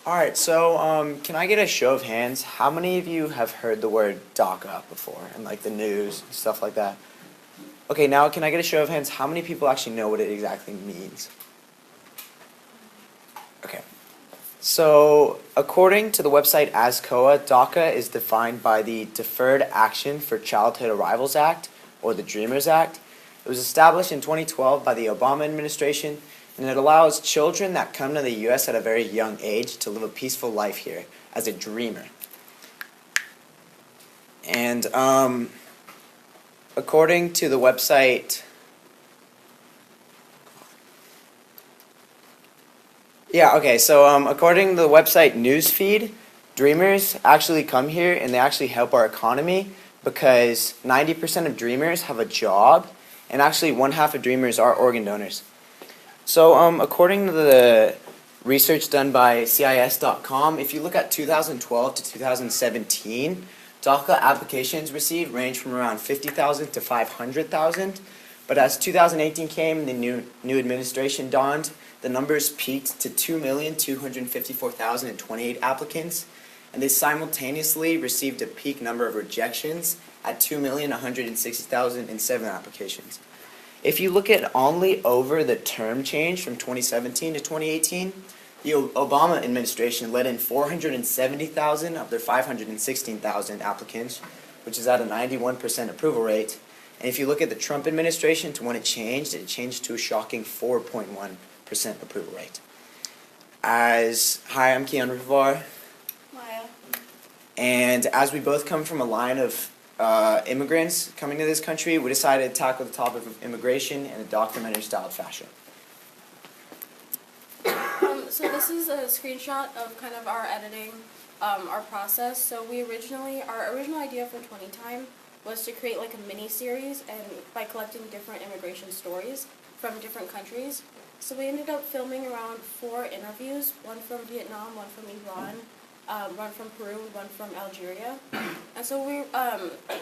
Alright, so can I get a show of hands? How many of you have heard the word Daca before and like the news and stuff like that? Okay, now can I get a show of hands? How many people actually know what it exactly means? Okay. So, according to the website ASCOA, DACA is defined by the Deferred Action for Childhood Arrivals Act, or the DREAMers Act. It was established in 2012 by the Obama administration, and it allows children that come to the U.S. at a very young age to live a peaceful life here as a dreamer. And according to the website, according to the website Newsfeed, dreamers actually come here and they actually help our economy because 90% of dreamers have a job, and actually one half of dreamers are organ donors. So, according to the research done by CIS.com, if you look at 2012 to 2017, DACA applications received range from around 50,000 to 500,000. But as 2018 came, the new administration dawned, the numbers peaked to 2,254,028 applicants, and they simultaneously received a peak number of rejections at 2,160,007 applications. If you look at only over the term change from 2017 to 2018, the Obama administration let in 470,000 of their 516,000 applicants, which is at a 91% approval rate. And if you look at the Trump administration to when it changed to a shocking 4.1% approval rate. Hi, I'm Keon Rivar, Maya. and as we both come from a line of immigrants coming to this country, we decided to tackle the topic of immigration in a documentary-styled fashion. So this is a screenshot of kind of our editing, our process. So our original idea for 20 Time was to create like a mini series and by collecting different immigration stories from different countries. So we ended up filming around 4 interviews, one from Vietnam, one from Iran, one from Peru, one from Algeria. And so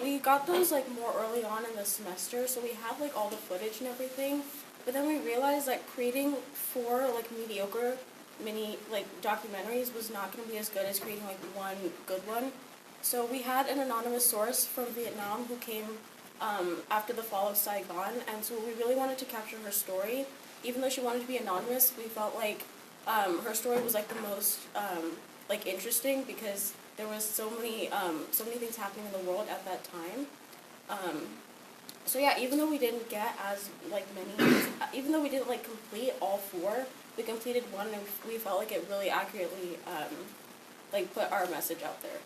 we got those like more early on in the semester, so we had like all the footage and everything. But then we realized that creating 4 like mediocre mini like documentaries was not going to be as good as creating like one good one. So we had an anonymous source from Vietnam who came after the fall of Saigon, and so we really wanted to capture her story. Even though she wanted to be anonymous, we felt like her story was like the most like interesting because there was so many things happening in the world at that time. So yeah, even though we didn't get as like many, even though we didn't like complete all 4, we completed one, and we felt like it really accurately like put our message out there.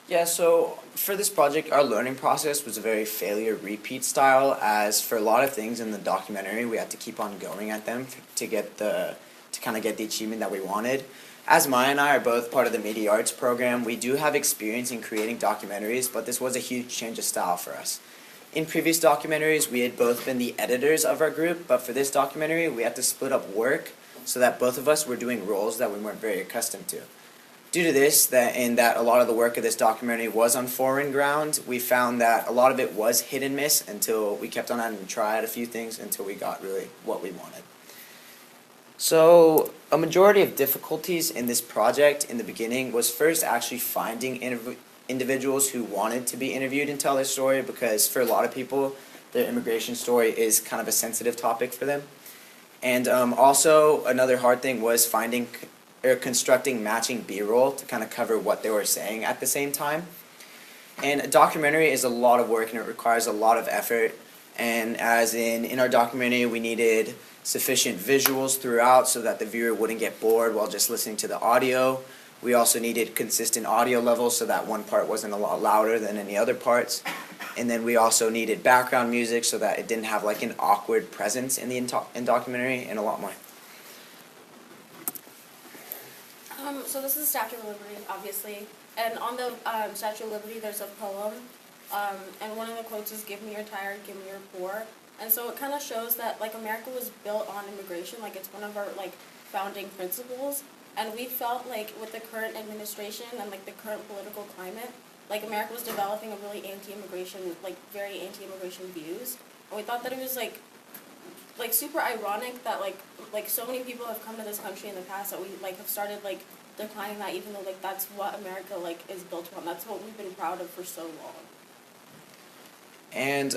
Yeah, so for this project, our learning process was a very failure repeat style, as for a lot of things in the documentary, we had to keep on going at them to kind of get the achievement that we wanted. As Maya and I are both part of the Media Arts program, we do have experience in creating documentaries, but this was a huge change of style for us. In previous documentaries, we had both been the editors of our group, but for this documentary, we had to split up work so that both of us were doing roles that we weren't very accustomed to. Due to this, that a lot of the work of this documentary was on foreign ground, we found that a lot of it was hit and miss until we kept on having to try out a few things until we got really what we wanted. So, a majority of difficulties in this project in the beginning was first actually finding individuals who wanted to be interviewed and tell their story, because for a lot of people, their immigration story is kind of a sensitive topic for them. And also, another hard thing was constructing matching B-roll to kind of cover what they were saying at the same time. And a documentary is a lot of work and it requires a lot of effort. And as in our documentary, we needed sufficient visuals throughout so that the viewer wouldn't get bored while just listening to the audio. We also needed consistent audio levels so that one part wasn't a lot louder than any other parts. And then we also needed background music so that it didn't have like an awkward presence in the documentary, and a lot more. So this is Statue of Liberty, obviously, and on the Statue of Liberty there's a poem, and one of the quotes is "Give me your tired, give me your poor," and so it kind of shows that like America was built on immigration, like it's one of our like founding principles, and we felt like with the current administration and like the current political climate, like America was developing a really anti-immigration, like very anti-immigration views, and we thought that it was like like super ironic that like so many people have come to this country in the past that we like have started like declining that, even though like that's what America like is built upon. That's what we've been proud of for so long. And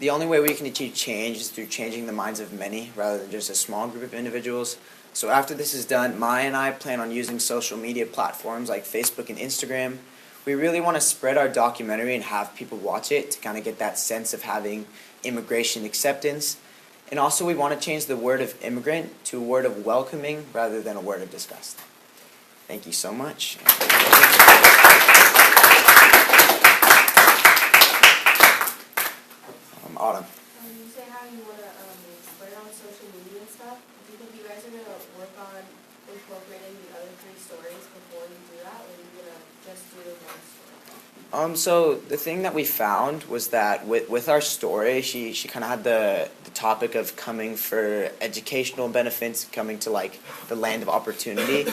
the only way we can achieve change is through changing the minds of many rather than just a small group of individuals. So after this is done, Maya and I plan on using social media platforms like Facebook and Instagram. We really want to spread our documentary and have people watch it to kind of get that sense of having immigration acceptance. And also we want to change the word of immigrant to a word of welcoming rather than a word of disgust. Thank you so much. Autumn. You say how you want to spread it on social media and stuff. Do you think you guys are going to work on incorporating the other 3 stories before you do that, or are you going to just do one story? So the thing that we found was that with our story, she kind of had the topic of coming for educational benefits, coming to like the land of opportunity.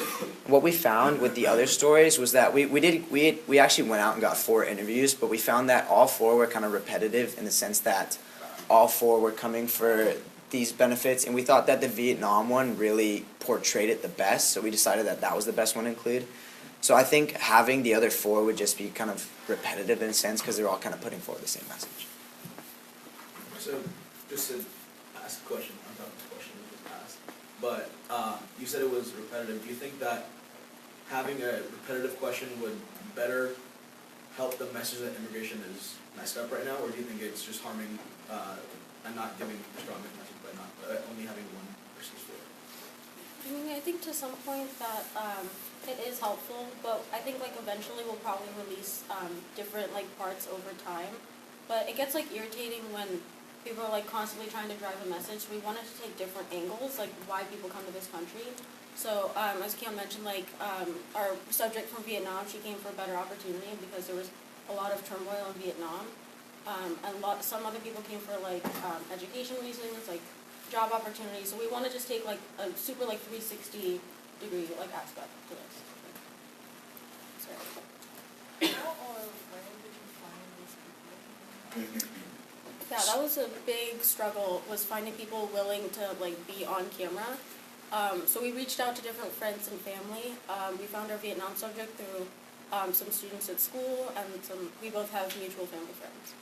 What we found with the other stories was that we actually went out and got 4 interviews, but we found that all 4 were kind of repetitive in the sense that all 4 were coming for these benefits, and we thought that the Vietnam one really portrayed it the best, so we decided that that was the best one to include. So I think having the other 4 would just be kind of repetitive in a sense because they're all kind of putting forward the same message. So, just to ask a question, on top of this question you just asked, but you said it was repetitive. Do you think that having a repetitive question would better help the message that immigration is messed up right now, or do you think it's just harming and not giving a strong message by not only having one person's story? I mean, I think to some point that it is helpful, but I think like eventually we'll probably release different like parts over time. But it gets like irritating when people are like constantly trying to drive a message. We wanted to take different angles, like why people come to this country. So as Keon mentioned, like our subject from Vietnam, she came for a better opportunity because there was a lot of turmoil in Vietnam. And some other people came for like education reasons, like job opportunities. So we want to just take like a super like 360 degree like aspect to this. Sorry. How or where did you find these people? Yeah, that was a big struggle, was finding people willing to like be on camera. So we reached out to different friends and family. We found our Vietnam subject through some students at school, and we both have mutual family friends.